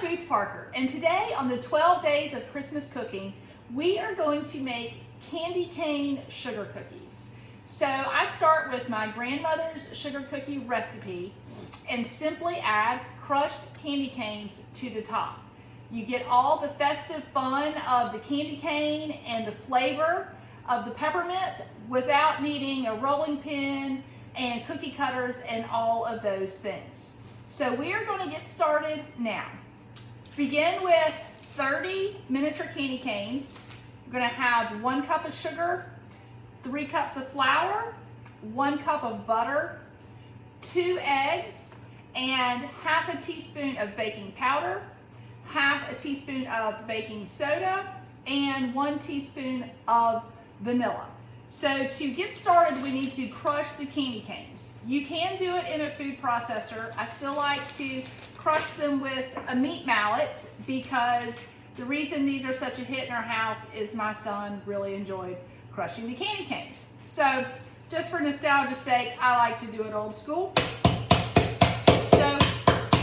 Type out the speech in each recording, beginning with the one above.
Ruth Parker, and today on the 12 Days of Christmas Cooking, we are going to make candy cane sugar cookies. So I start with my grandmother's sugar cookie recipe and simply add crushed candy canes to the top. You get all the festive fun of the candy cane and the flavor of the peppermint without needing a rolling pin and cookie cutters and all of those things. So we are going to get started now. Begin with 30 miniature candy canes. We're going to have 1 cup of sugar, 3 cups of flour, 1 cup of butter, 2 eggs, and half a teaspoon of baking powder, half a teaspoon of baking soda, and 1 teaspoon of vanilla. So to get started, we need to crush the candy canes. You can do it in a food processor. I still like to crush them with a meat mallet because the reason these are such a hit in our house is my son really enjoyed crushing the candy canes. So just for nostalgia's sake, I like to do it old school. So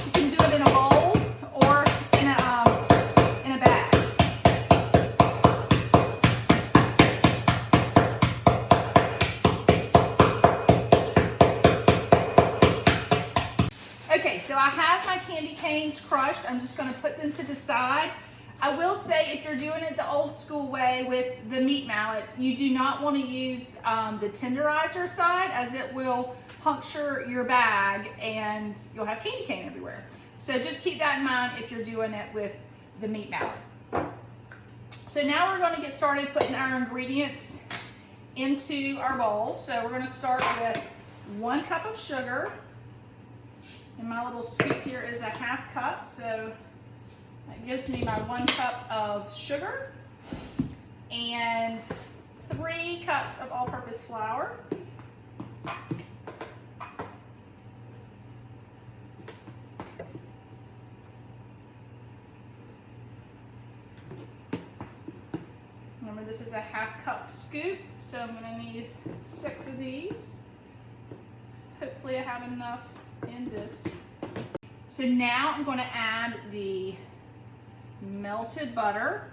you can do it in a bowl or in a bag. Okay, so I have my candy canes crushed. I'm just going to put them to the side. I will say if you're doing it the old school way with the meat mallet, you do not want to use the tenderizer side as it will puncture your bag and you'll have candy cane everywhere. So just keep that in mind if you're doing it with the meat mallet. So now we're going to get started putting our ingredients into our bowl. So we're going to start with 1 cup of sugar. And my little scoop here is a half cup, so that gives me my 1 cup of sugar and 3 cups of all-purpose flour. Remember, this is a half cup scoop, so I'm going to need 6 of these. Hopefully I have enough in this. So now I'm going to add the melted butter,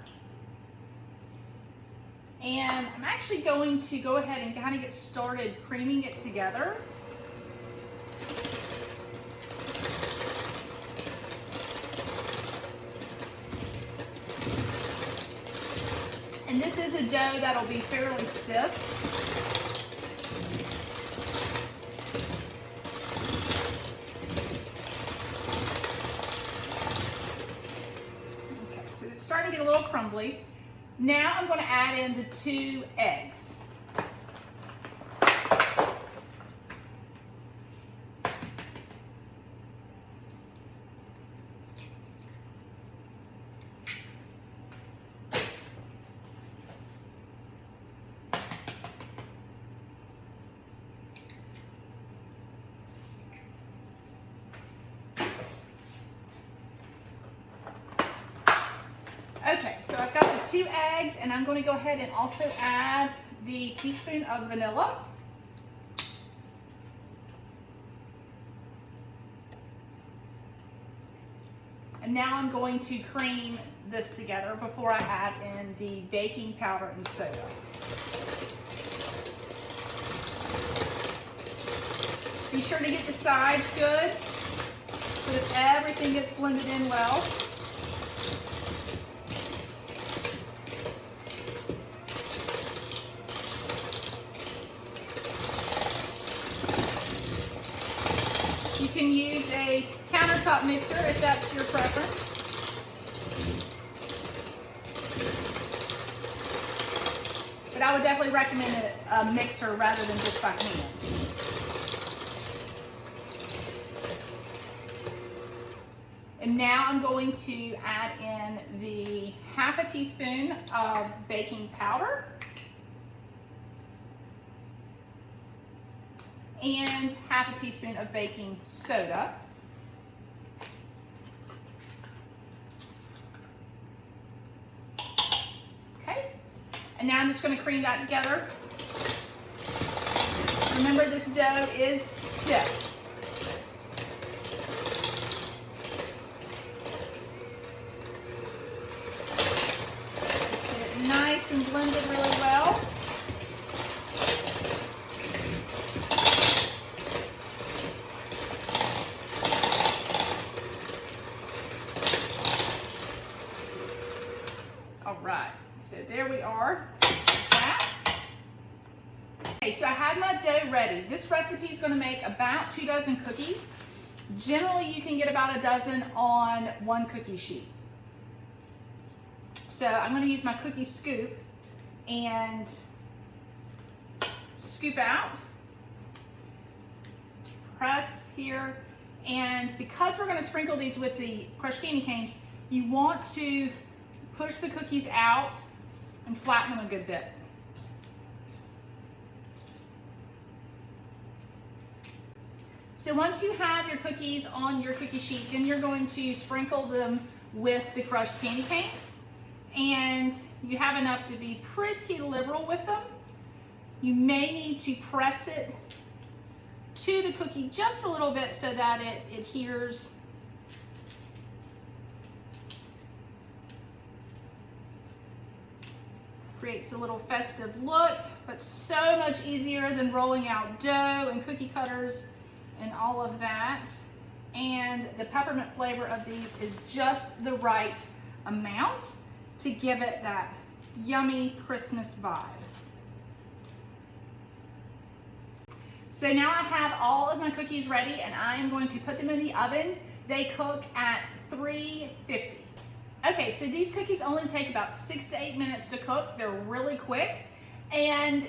and I'm actually going to go ahead and kind of get started creaming it together. And this is a dough that'll be fairly stiff. Starting to get a little crumbly. Now I'm going to add in the 2 eggs. Okay, so I've got the 2 eggs, and I'm going to go ahead and also add the teaspoon of vanilla. And now I'm going to cream this together before I add in the baking powder and soda. Be sure to get the sides good so that everything gets blended in well. You can use a countertop mixer if that's your preference. But I would definitely recommend a mixer rather than just by hand. And now I'm going to add in the half a teaspoon of baking powder and half a teaspoon of baking soda. Okay, and now I'm just going to cream that together. Remember, this dough is stiff. mixed and blended really well. All right, so there we are. Okay, so I have my dough ready. This recipe is going to make about 2 dozen cookies. Generally, you can get about a dozen on one cookie sheet. So I'm going to use my cookie scoop and scoop out, press here, and because we're going to sprinkle these with the crushed candy canes, you want to push the cookies out and flatten them a good bit. So once you have your cookies on your cookie sheet, then you're going to sprinkle them with the crushed candy canes. And you have enough to be pretty liberal with them. You may need to press it to the cookie just a little bit so that it adheres. Creates a little festive look, but so much easier than rolling out dough and cookie cutters and all of that. And the peppermint flavor of these is just the right amount to give it that yummy Christmas vibe. So now I have all of my cookies ready and I am going to put them in the oven. They cook at 350. Okay, so these cookies only take about 6 to 8 minutes to cook. They're really quick and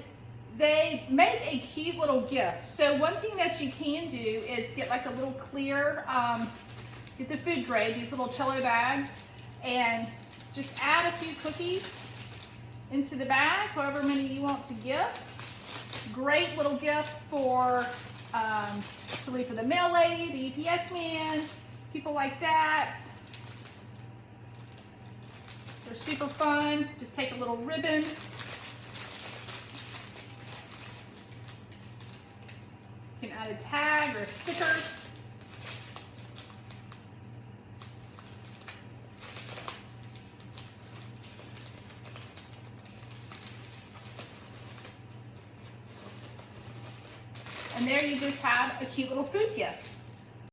they make a cute little gift. So one thing that you can do is get like a little clear, get the food grade, these little cello bags, and just add a few cookies into the bag, however many you want to gift. Great little gift for to leave for the mail lady, the UPS man, people like that. They're super fun. Just take a little ribbon. You can add a tag or a sticker. And there you just have a cute little food gift.